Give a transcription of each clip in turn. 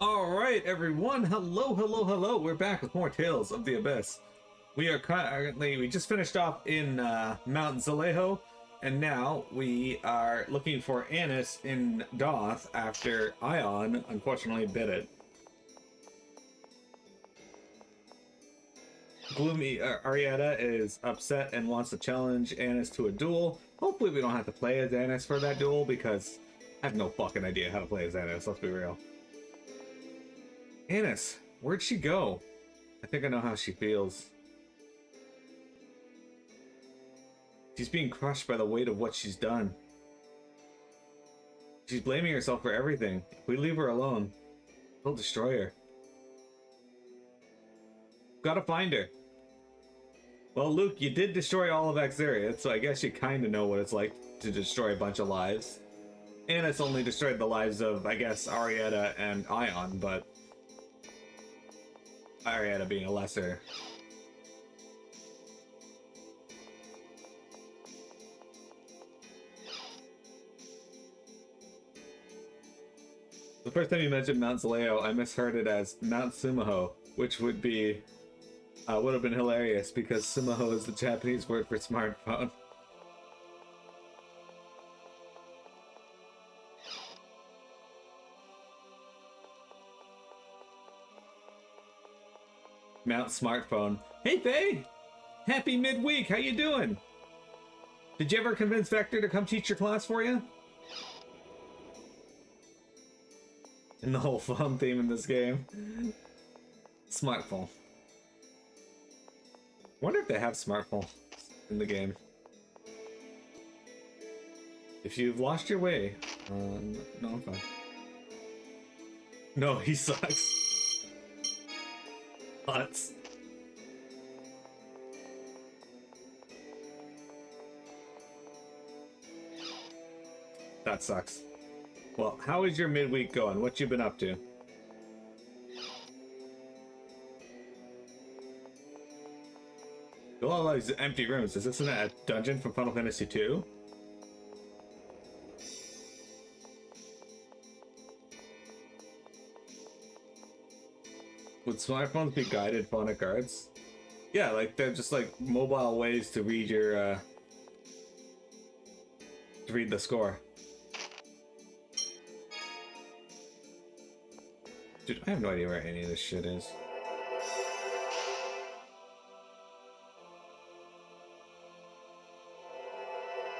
Alright, everyone. Hello, hello, hello. We're back with more Tales of the Abyss. We just finished off in Mount Zalejo, and now we are looking for Anise in Doth after Ion unfortunately bit it. Gloomy Arietta is upset and wants to challenge Anise to a duel. Hopefully we don't have to play as Anise for that duel, because I have no fucking idea how to play as Anise, let's be real. Anise, where'd she go? I think I know how she feels. She's being crushed by the weight of what she's done. She's blaming herself for everything. If we leave her alone, we'll destroy her. Gotta find her. Well, Luke, you did destroy all of Exariath, so I guess you kinda know what it's like to destroy a bunch of lives. Anise only destroyed the lives of, I guess, Arietta and Ion, but Arietta being a lesser. The first time you mentioned Mount Zaleo, I misheard it as Mount Sumaho, which would have been hilarious because Sumaho is the Japanese word for smartphone. Mount Smartphone. Hey Faye! Happy midweek, how you doing? Did you ever convince Vector to come teach your class for you? And the whole phone theme in this game. Smartphone. Wonder if they have smartphone in the game. If you've lost your way, no, I'm fine. No, he sucks. Nuts. That sucks. Well, how is your midweek going? What you been up to? All these empty rooms. Is this in a dungeon from Final Fantasy II? Would smartphones be guided phonic guards? Yeah, like they're just like mobile ways to read your to read the score. Dude, I have no idea where any of this shit is.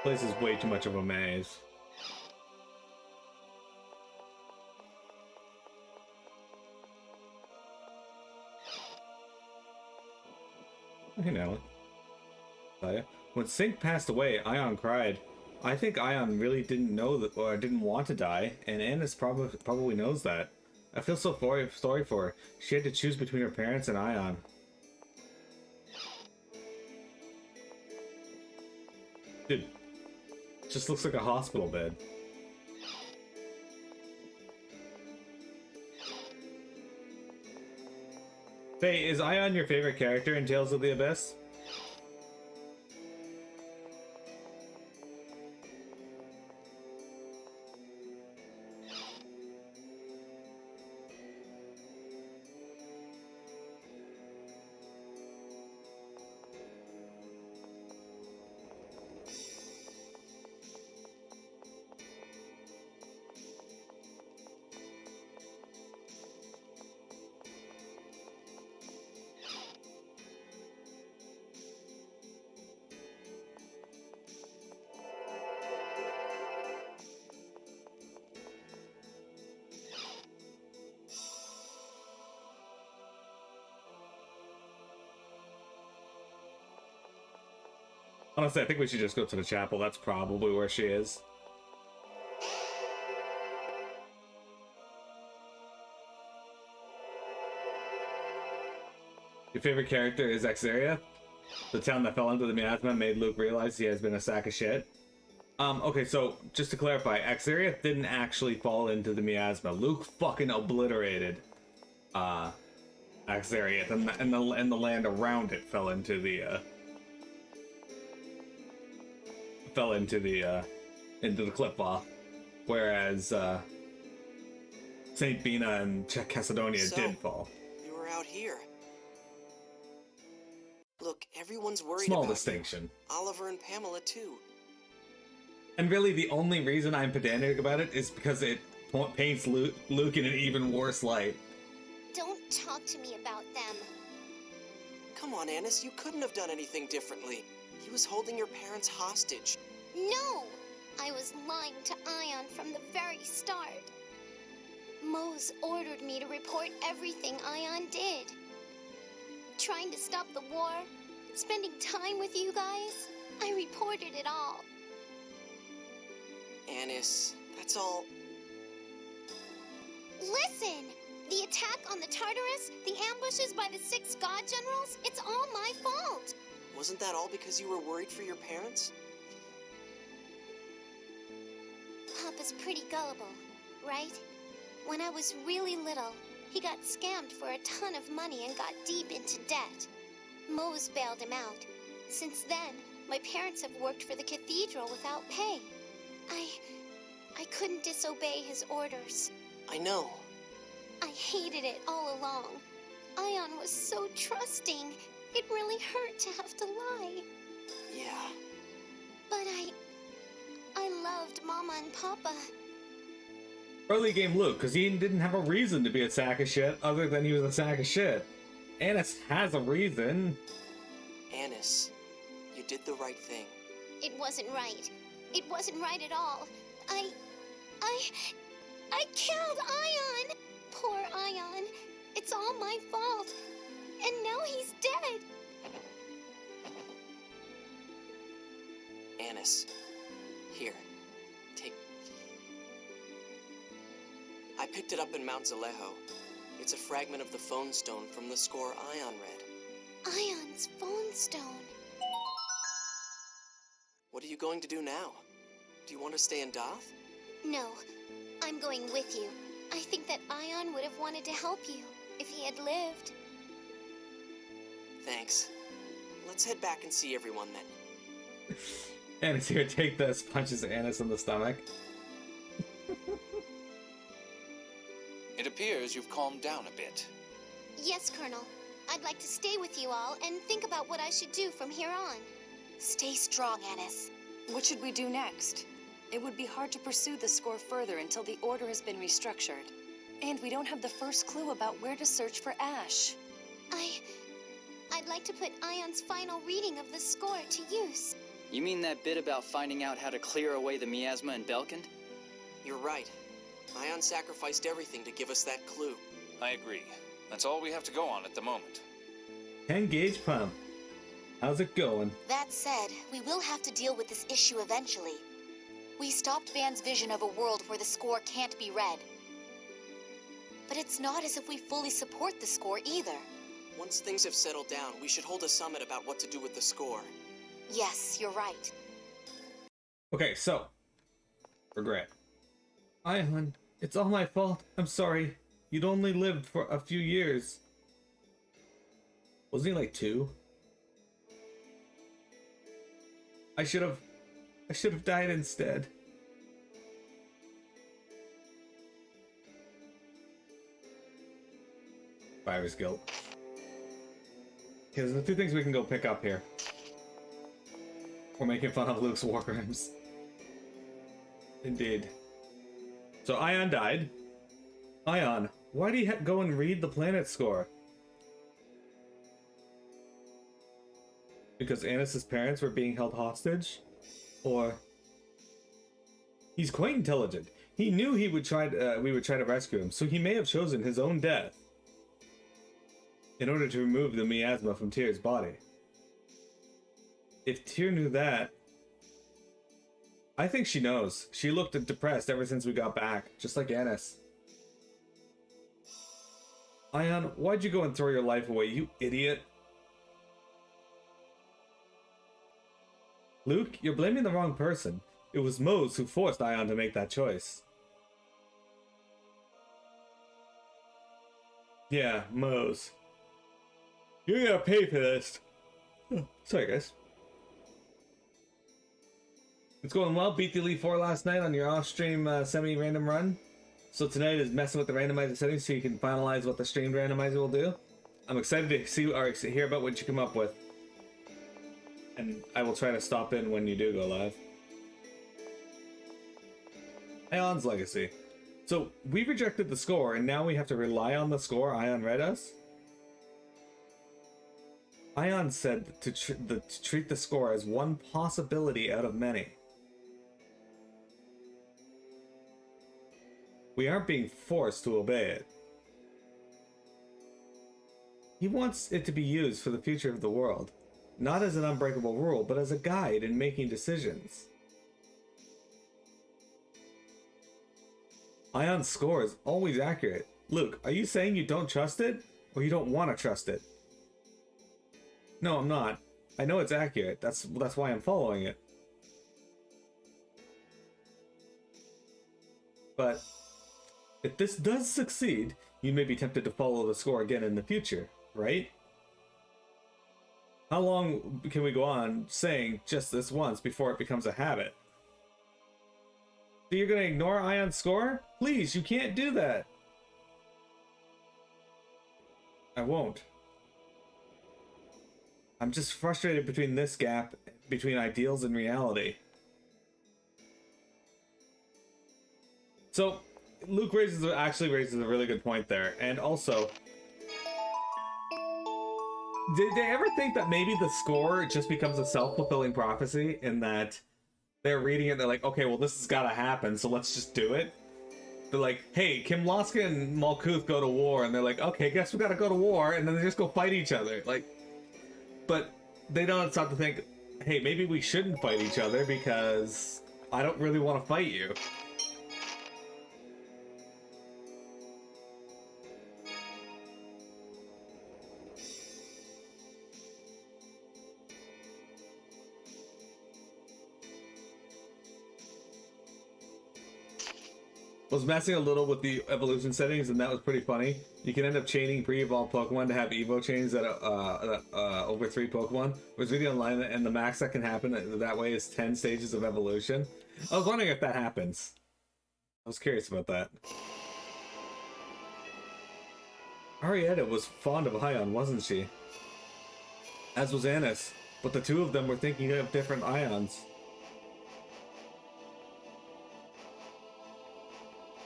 This place is way too much of a maze. You know. When Sync passed away, Ion cried. I think Ion really didn't know that, or didn't want to die, and Anise probably knows that. I feel so sorry for her. She had to choose between her parents and Ion. Dude, it just looks like a hospital bed. Faye, is Ion your favorite character in Tales of the Abyss? Honestly, I think we should just go to the chapel. That's probably where she is. Your favorite character is Exariath? The town that fell into the miasma made Luke realize he has been a sack of shit. Okay, so just to clarify, Exariath didn't actually fall into the miasma. Luke fucking obliterated Exariath, and the land around it fell into the into the clip off, whereas St. Bina and Chalcedonia So, did fall. You were out here. Look, everyone's worried Small about distinction. you. Oliver and Pamela, too. And really, the only reason I'm pedantic about it is because it paints Luke in an even worse light. Don't talk to me about them. Come on, Anise, you couldn't have done anything differently. He was holding your parents hostage. No! I was lying to Ion from the very start. Mose ordered me to report everything Ion did. Trying to stop the war, spending time with you guys, I reported it all. Anise, that's all. Listen! The attack on the Tartarus, the ambushes by the 6 god generals, it's all my fault! Wasn't that all because you were worried for your parents? Papa's pretty gullible, right? When I was really little, he got scammed for a ton of money and got deep into debt. Mose bailed him out. Since then, my parents have worked for the cathedral without pay. I couldn't disobey his orders. I know. I hated it all along. Ion was so trusting. It really hurt to have to lie. Yeah. But I loved Mama and Papa. Early game Luke, because he didn't have a reason to be a sack of shit other than he was a sack of shit. Anise has a reason. Anise, you did the right thing. It wasn't right. It wasn't right at all. I killed Ion! Poor Ion. It's all my fault. And now he's dead. Anise, here, take... I picked it up in Mount Zaleho. It's a fragment of the phone stone from the score Ion read. Ion's phone stone. What are you going to do now? Do you want to stay in Doth? No, I'm going with you. I think that Ion would have wanted to help you if he had lived. Thanks. Let's head back and see everyone then. Anise here, take this, punches Anise in the stomach. It appears you've calmed down a bit. Yes, Colonel. I'd like to stay with you all and think about what I should do from here on. Stay strong, Anise. What should we do next? It would be hard to pursue the score further until the order has been restructured. And we don't have the first clue about where to search for Ash. I'd like to put Ion's final reading of the score to use. You mean that bit about finding out how to clear away the miasma in Belkand? You're right. Ion sacrificed everything to give us that clue. I agree. That's all we have to go on at the moment. 10 gauge pump. How's it going? That said, we will have to deal with this issue eventually. We stopped Van's vision of a world where the score can't be read. But it's not as if we fully support the score either. Once things have settled down, we should hold a summit about what to do with the score. Yes, you're right. Okay, so. Regret. Ion, it's all my fault. I'm sorry. You'd only lived for a few years. Wasn't he like 2? I should have died instead. Survivor's guilt. Okay, there's the 2 things we can go pick up here. We're making fun of Luke's war crimes. Indeed. So Ion died. Ion, why do you go and read the planet score? Because Anise's parents were being held hostage? Or... He's quite intelligent. He knew we would try to rescue him, so he may have chosen his own death in order to remove the miasma from Tyr's body. If Tyr knew that... I think she knows. She looked depressed ever since we got back, just like Anise. Ion, why'd you go and throw your life away, you idiot? Luke, you're blaming the wrong person. It was Mose who forced Ion to make that choice. Yeah, Mose. You're gonna pay for this. Oh, sorry, guys. It's going well. Beat the Elite Four last night on your off-stream semi-random run. So tonight is messing with the randomizer settings so you can finalize what the streamed randomizer will do. I'm excited to see or hear about what you come up with. And I will try to stop in when you do go live. Ion's Legacy. So we rejected the score and now we have to rely on the score Ion read us? Ion said to treat the score as one possibility out of many. We aren't being forced to obey it. He wants it to be used for the future of the world, not as an unbreakable rule, but as a guide in making decisions. Ion's score is always accurate. Luke, are you saying you don't trust it, or you don't want to trust it? No, I'm not. I know it's accurate. That's why I'm following it. But if this does succeed, you may be tempted to follow the score again in the future, right? How long can we go on saying just this once before it becomes a habit? So you're gonna ignore Ion's score? Please, you can't do that. I won't. I'm just frustrated between this gap between ideals and reality. So Luke actually raises a really good point there. And also, did they ever think that maybe the score just becomes a self-fulfilling prophecy in that they're reading it, they're like, okay, well, this has got to happen, so let's just do it? They're like, hey, Kimlaska and Malkuth go to war, and they're like, okay, guess we got to go to war, and then they just go fight each other. Like, but they don't stop to think, hey, maybe we shouldn't fight each other because I don't really want to fight you. Was messing a little with the evolution settings, and that was pretty funny. You can end up chaining pre-evolved Pokemon to have Evo chains that over 3 Pokemon. I was reading online, and the max that can happen that way is 10 stages of evolution. I was wondering if that happens. I was curious about that. Arietta was fond of Ion, wasn't she? As was Anise, but the two of them were thinking of different Ions.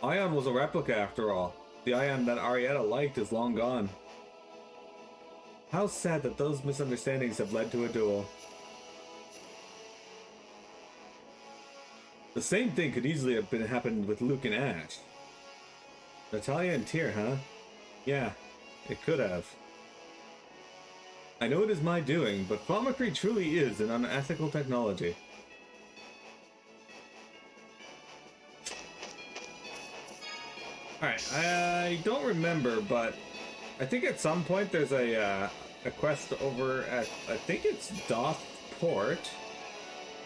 Ion was a replica after all. The Ion that Arietta liked is long gone. How sad that those misunderstandings have led to a duel. The same thing could easily have happened with Luke and Ash. Natalia and Tyr, huh? Yeah, it could have. I know it is my doing, but Thaumaturgy truly is an unethical technology. Alright, I don't remember, but I think at some point there's a quest over at, I think it's Doth Port,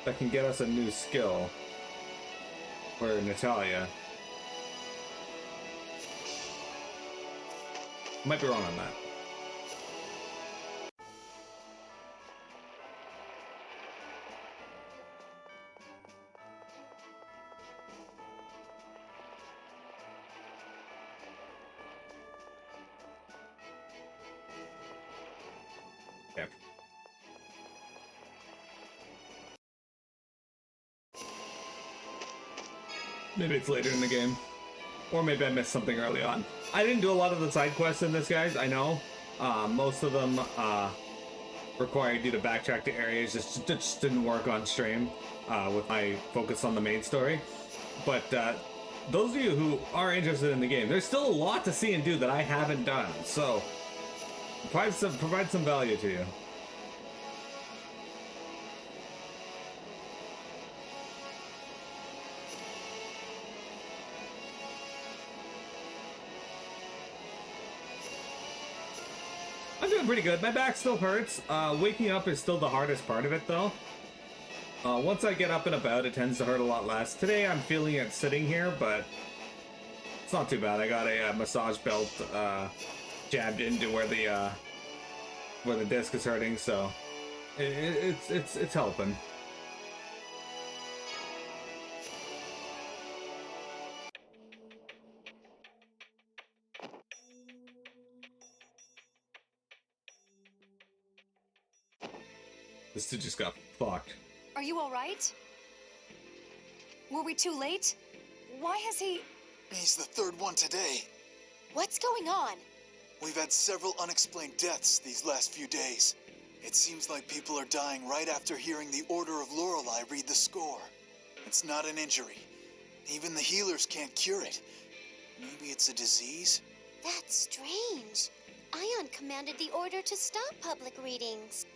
that can get us a new skill. For Natalia. Might be wrong on that. Okay. Maybe it's later in the game. Or maybe I missed something early on. I didn't do a lot of the side quests in this, guys, I know. Most of them required you to backtrack to areas, just didn't work on stream with my focus on the main story. But those of you who are interested in the game, there's still a lot to see and do that I haven't done. So provide some value to you. I'm doing pretty good. My back still hurts. Waking up is still the hardest part of it, though. Once I get up and about, it tends to hurt a lot less. Today, I'm feeling it sitting here, but it's not too bad. I got a massage belt jabbed into where the disc is hurting, so it's helping. This dude just got fucked. Are you all right? Were we too late? Why has he... He's the third one today. What's going on? We've had several unexplained deaths these last few days. It seems like people are dying right after hearing the Order of Lorelei read the score. It's not an injury. Even the healers can't cure it. Maybe it's a disease? That's strange. Ion commanded the order to stop public readings.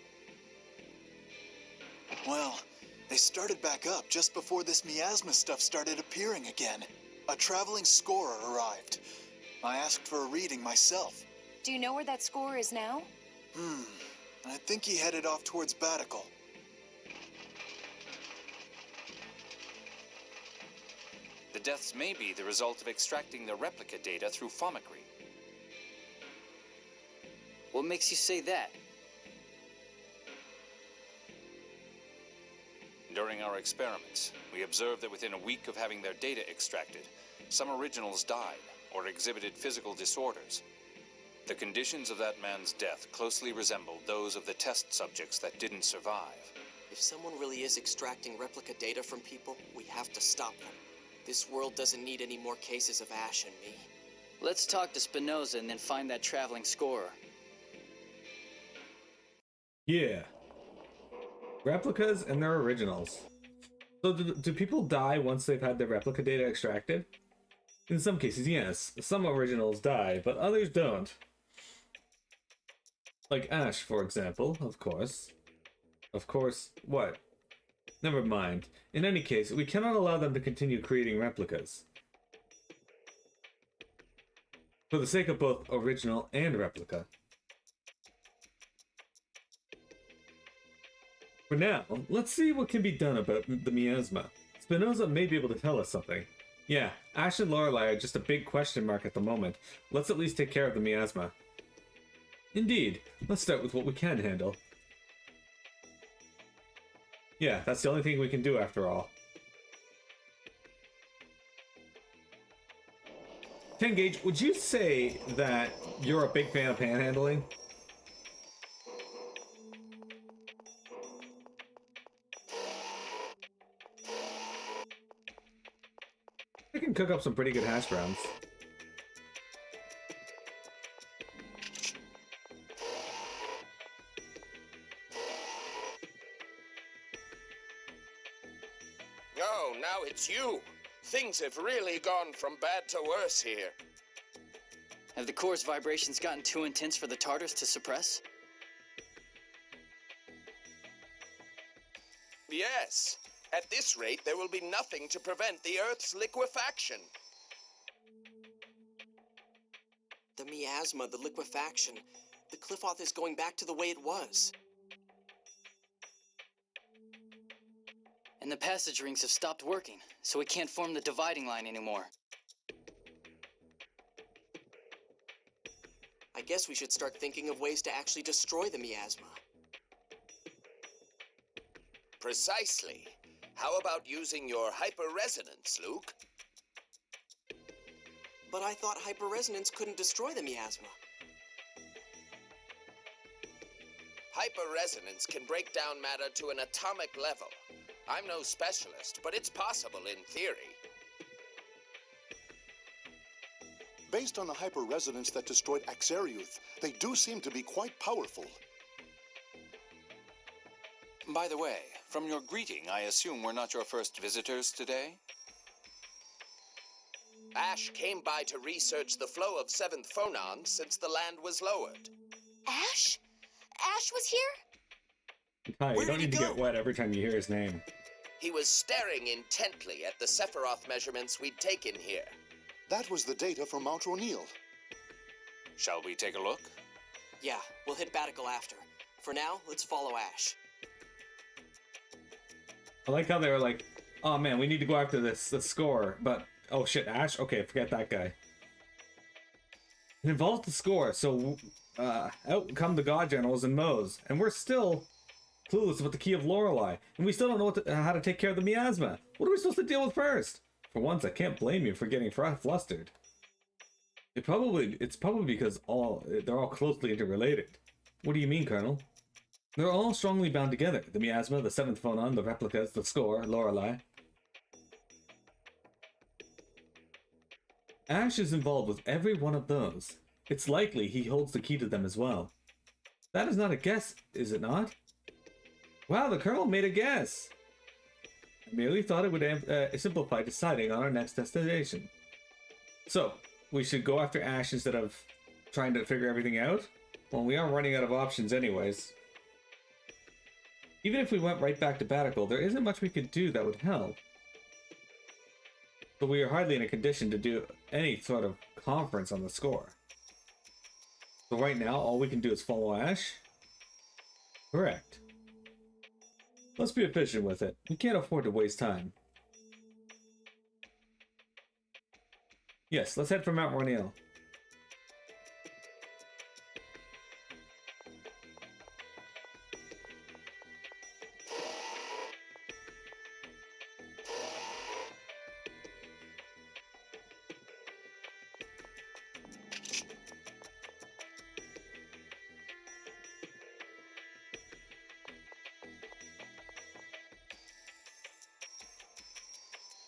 Well, they started back up just before this miasma stuff started appearing again. A traveling scorer arrived. I asked for a reading myself. Do you know where that score is now? I think he headed off towards Batical. The deaths may be the result of extracting the replica data through Fomicry. What makes you say that? During our experiments, we observed that within a week of having their data extracted, some originals died or exhibited physical disorders. The conditions of that man's death closely resembled those of the test subjects that didn't survive. If someone really is extracting replica data from people, we have to stop them. This world doesn't need any more cases of Ash and me. Let's talk to Spinoza and then find that traveling scorer. Yeah. Replicas and their originals. So do people die once they've had their replica data extracted? In some cases, yes. Some originals die, but others don't. Like Ash, for example, of course. Of course, what? Never mind. In any case, we cannot allow them to continue creating replicas. For the sake of both original and replica. For now, let's see what can be done about the miasma. Spinoza may be able to tell us something. Yeah, Ash and Lorelei are just a big question mark at the moment. Let's at least take care of the miasma. Indeed. Let's start with what we can handle. Yeah, that's the only thing we can do after all. 10 Gauge, would you say that you're a big fan of panhandling? I can cook up some pretty good hash browns. Oh, now it's you. Things have really gone from bad to worse here. Have the core's vibrations gotten too intense for the Tartars to suppress? Yes. At this rate, there will be nothing to prevent the Earth's liquefaction. The miasma, the liquefaction. The Cliffoth is going back to the way it was. And the passage rings have stopped working, so we can't form the dividing line anymore. I guess we should start thinking of ways to actually destroy the miasma. Precisely. How about using your hyperresonance, Luke? But I thought hyperresonance couldn't destroy the miasma. Hyperresonance can break down matter to an atomic level. I'm no specialist, but it's possible in theory. Based on the hyperresonance that destroyed Axariuth, they do seem to be quite powerful. By the way, from your greeting, I assume we're not your first visitors today? Ash came by to research the flow of 7th phonons since the land was lowered. Ash? Ash was here? Hi, you Where don't did he need to go? get wet every time you hear his name. He was staring intently at the Sephiroth measurements we'd taken here. That was the data from Mount O'Neill. Shall we take a look? Yeah, we'll hit Batical after. For now, let's follow Ash. I like how they were like, oh man, we need to go after the score, but oh shit, Ash? Okay, forget that guy. It involves the score, so out come the God Generals and Moe's, and we're still clueless about the Key of Lorelei, and we still don't know how to take care of the miasma. What are we supposed to deal with first? For once, I can't blame you for getting flustered. It's probably because they're all closely interrelated. What do you mean, Colonel? They're all strongly bound together. The miasma, the seventh phonon, the replicas, the score, Lorelei. Ash is involved with every one of those. It's likely he holds the key to them as well. That is not a guess, is it not? Wow, the Colonel made a guess! I merely thought it would simplify deciding on our next destination. So, we should go after Ash instead of trying to figure everything out? Well, we are running out of options anyways. Even if we went right back to Batical, there isn't much we could do that would help. So we are hardly in a condition to do any sort of conference on the score. So right now, all we can do is follow Ash? Correct. Let's be efficient with it. We can't afford to waste time. Yes, let's head for Mount Rainiel.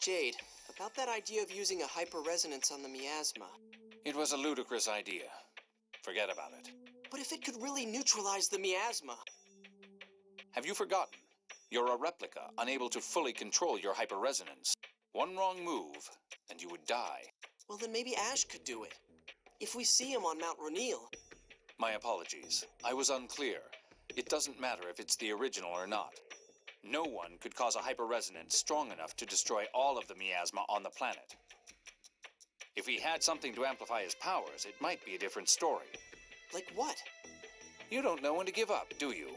Jade, about that idea of using a hyperresonance on the miasma. It was a ludicrous idea. Forget about it. But if it could really neutralize the miasma... Have you forgotten? You're a replica, unable to fully control your hyperresonance. One wrong move, and you would die. Well, then maybe Ash could do it. If we see him on Mount Rainiel. My apologies. I was unclear. It doesn't matter if it's the original or not. No one could cause a hyperresonance strong enough to destroy all of the miasma on the planet. If he had something to amplify his powers, it might be a different story. Like what? You don't know when to give up, do you?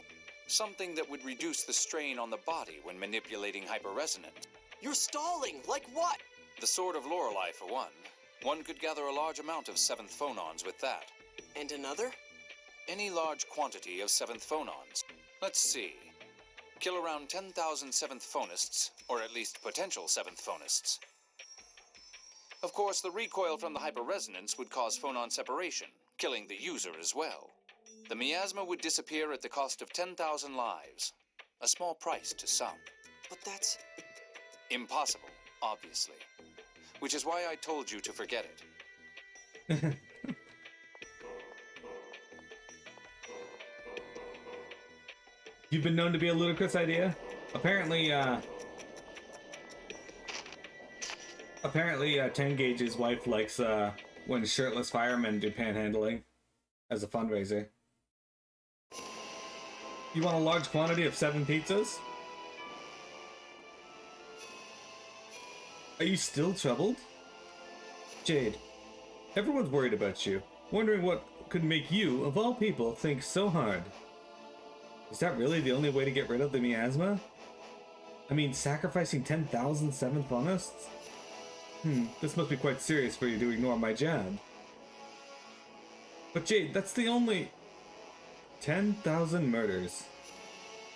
Something that would reduce the strain on the body when manipulating hyperresonance. You're stalling! Like what? The Sword of Lorelei, for one. One could gather a large amount of seventh phonons with that. And another? Any large quantity of seventh phonons. Let's see. Kill around 10,000 seventh phonists, or at least potential seventh phonists. Of course, the recoil from the hyperresonance would cause phonon separation, killing the user as well. The miasma would disappear at the cost of 10,000 lives. A small price to some. But that's... impossible, obviously. Which is why I told you to forget it. You've been known to be a ludicrous idea? Apparently, Tengage's wife likes, when shirtless firemen do panhandling as a fundraiser. You want a large quantity of 7 pizzas? Are you still troubled? Jade, everyone's worried about you, wondering what could make you, of all people, think so hard. Is that really the only way to get rid of the miasma? I mean, sacrificing 10,000 seventh phonists? This must be quite serious for you to ignore my jab. But Jade, that's the only... 10,000 murders.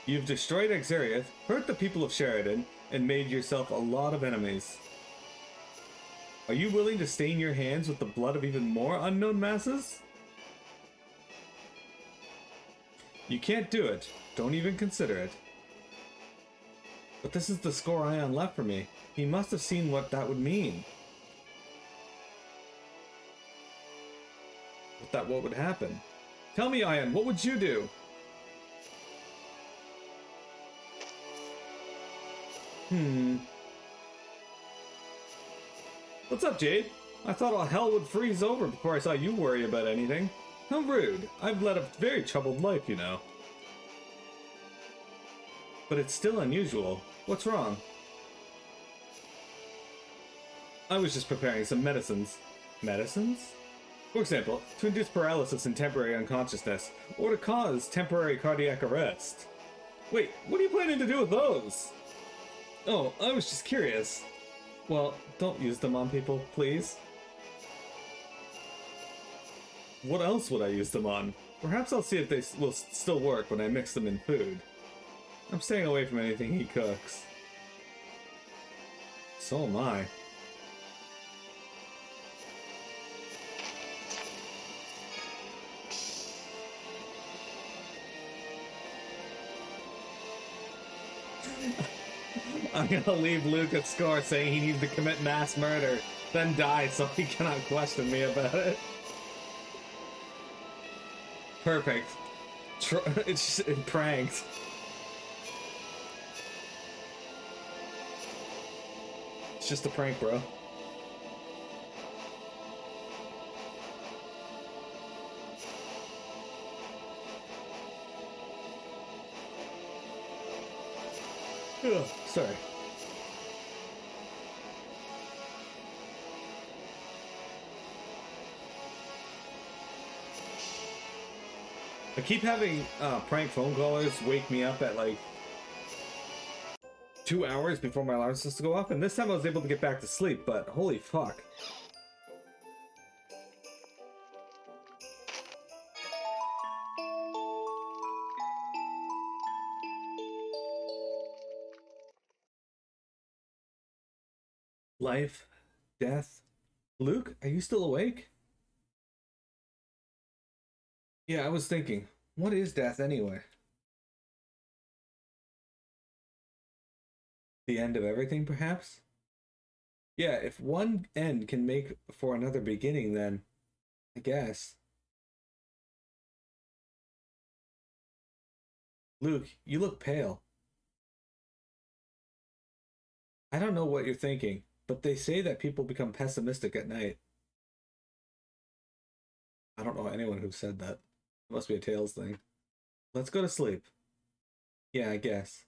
You've destroyed Exariath, hurt the people of Sheridan, and made yourself a lot of enemies. Are you willing to stain your hands with the blood of even more unknown masses? You can't do it. Don't even consider it. But this is the score Ion left for me. He must have seen what that would mean. What would happen? Tell me, Ion, what would you do? What's up, Jade? I thought all hell would freeze over before I saw you worry about anything. How rude. I've led a very troubled life, you know. But it's still unusual. What's wrong? I was just preparing some medicines. Medicines? For example, to induce paralysis and temporary unconsciousness, or to cause temporary cardiac arrest. Wait, what are you planning to do with those? Oh, I was just curious. Well, don't use them on people, please. What else would I use them on? Perhaps I'll see if they will still work when I mix them in food. I'm staying away from anything he cooks. So am I. I'm gonna leave Luke a score saying he needs to commit mass murder, then die so he cannot question me about it. Perfect. It's pranked. It's just a prank, bro. Ugh, sorry. I keep having prank phone callers wake me up at like 2 hours before my alarm supposed to go off, and this time I was able to get back to sleep, but holy fuck. Life, death. Luke, are you still awake? Yeah, I was thinking, what is death anyway? The end of everything, perhaps? Yeah, if one end can make for another beginning, then I guess. Luke, you look pale. I don't know what you're thinking, but they say that people become pessimistic at night. I don't know anyone who said that. It must be a Tails thing. Let's go to sleep. Yeah, I guess.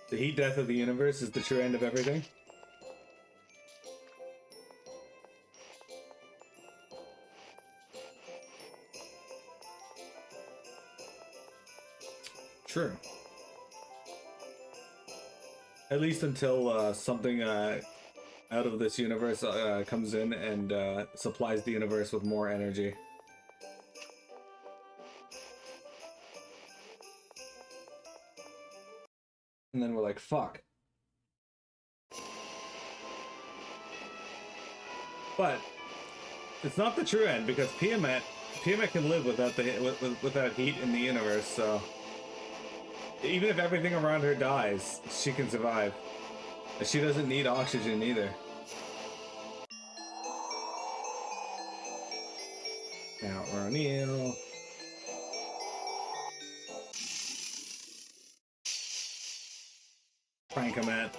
The heat death of the universe is the true end of everything? True. At least until something out of this universe comes in and supplies the universe with more energy. And then we're like, fuck. But it's not the true end because Tiamat can live without without heat in the universe. So even if everything around her dies, she can survive. She doesn't need oxygen either. Now, O'Neill. Prank him at.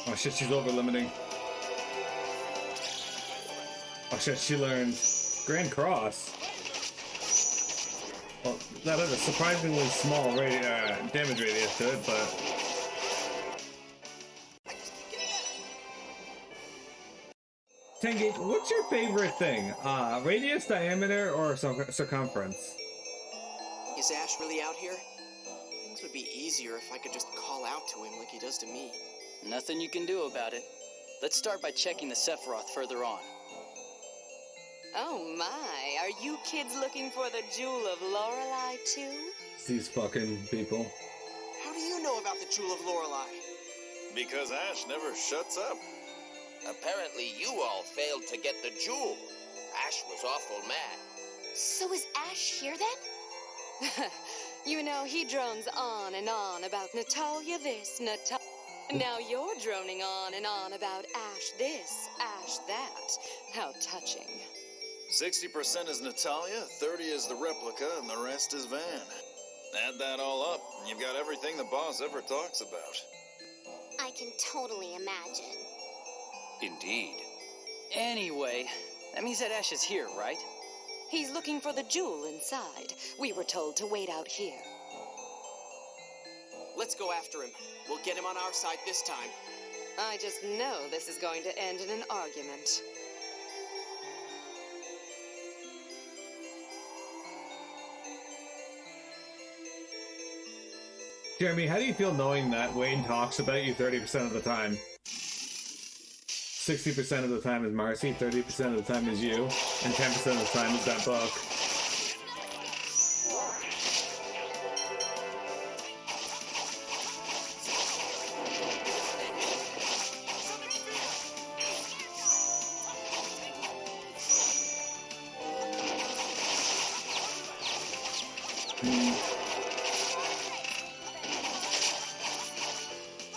Oh shit, she's over limiting. Oh shit, she learned Grand Cross. Well, that had a surprisingly small damage radius to it, but... Tengate, what's your favorite thing? Radius, diameter, or circumference? Is Ash really out here? Things would be easier if I could just call out to him like he does to me. Nothing you can do about it. Let's start by checking the Sephiroth further on. Oh my, are you kids looking for the Jewel of Lorelei too? These fucking people. How do you know about the Jewel of Lorelei? Because Ash never shuts up. Apparently you all failed to get the jewel. Ash was awful mad. So is Ash here then? You know, he drones on and on about Natalia this, Natalia... Now you're droning on and on about Ash this, Ash that. How touching. 60% is Natalia, 30 is the replica, and the rest is Van. Add that all up, and you've got everything the boss ever talks about. I can totally imagine. Indeed. Anyway, that means that Ash is here, right? He's looking for the jewel inside. We were told to wait out here. Let's go after him. We'll get him on our side this time. I just know this is going to end in an argument. Jeremy, how do you feel knowing that Wayne talks about you 30% of the time? 60% of the time is Marcy, 30% of the time is you, and 10% of the time is that book.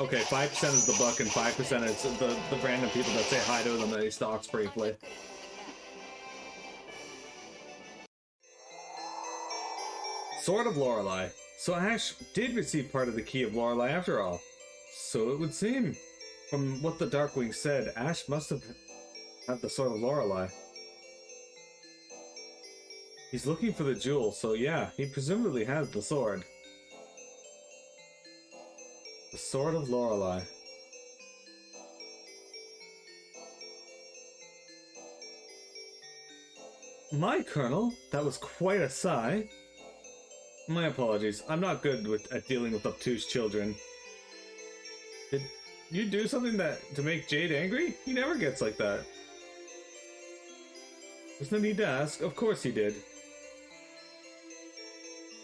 Okay, 5% is the book and 5% is the random people that say hi to them that he stalks briefly. Sword of Lorelei. So Ash did receive part of the key of Lorelei after all. So it would seem. From what the Darkwing said, Ash must have had the Sword of Lorelei. He's looking for the jewel, so yeah, he presumably has the sword. The Sword of Lorelei. My Colonel, that was quite a sigh. My apologies, I'm not good at dealing with obtuse children. Did you do something to make Jade angry? He never gets like that. There's no need to ask, of course he did.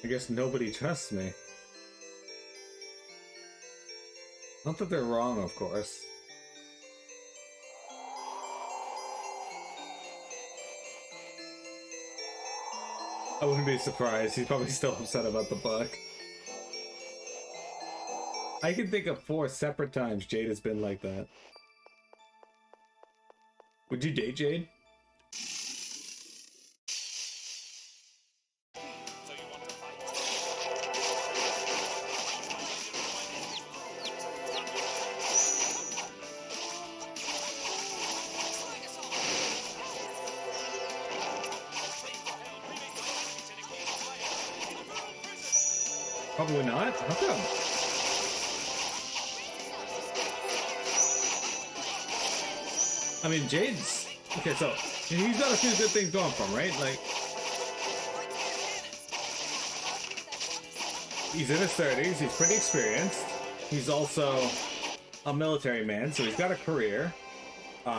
I guess nobody trusts me. Not that they're wrong, of course. I wouldn't be surprised. He's probably still upset about the book. I can think of 4 separate times Jade has been like that. Would you date Jade? Probably not. How come? I mean, Jade's... Okay, so, he's got a few good things going for him, right? Like... He's in his 30s, he's pretty experienced. He's also a military man, so he's got a career.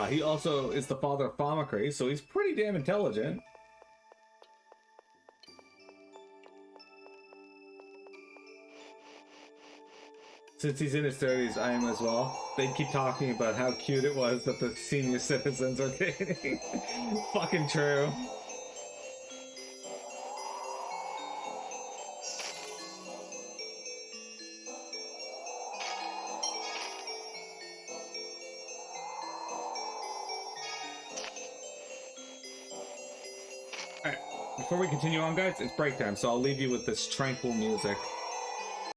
He also is the father of Famacree, so he's pretty damn intelligent. Since he's in his 30s, I am as well. They keep talking about how cute it was that the senior citizens are dating. Fucking true. Alright, before we continue on, guys, it's break time, so I'll leave you with this tranquil music.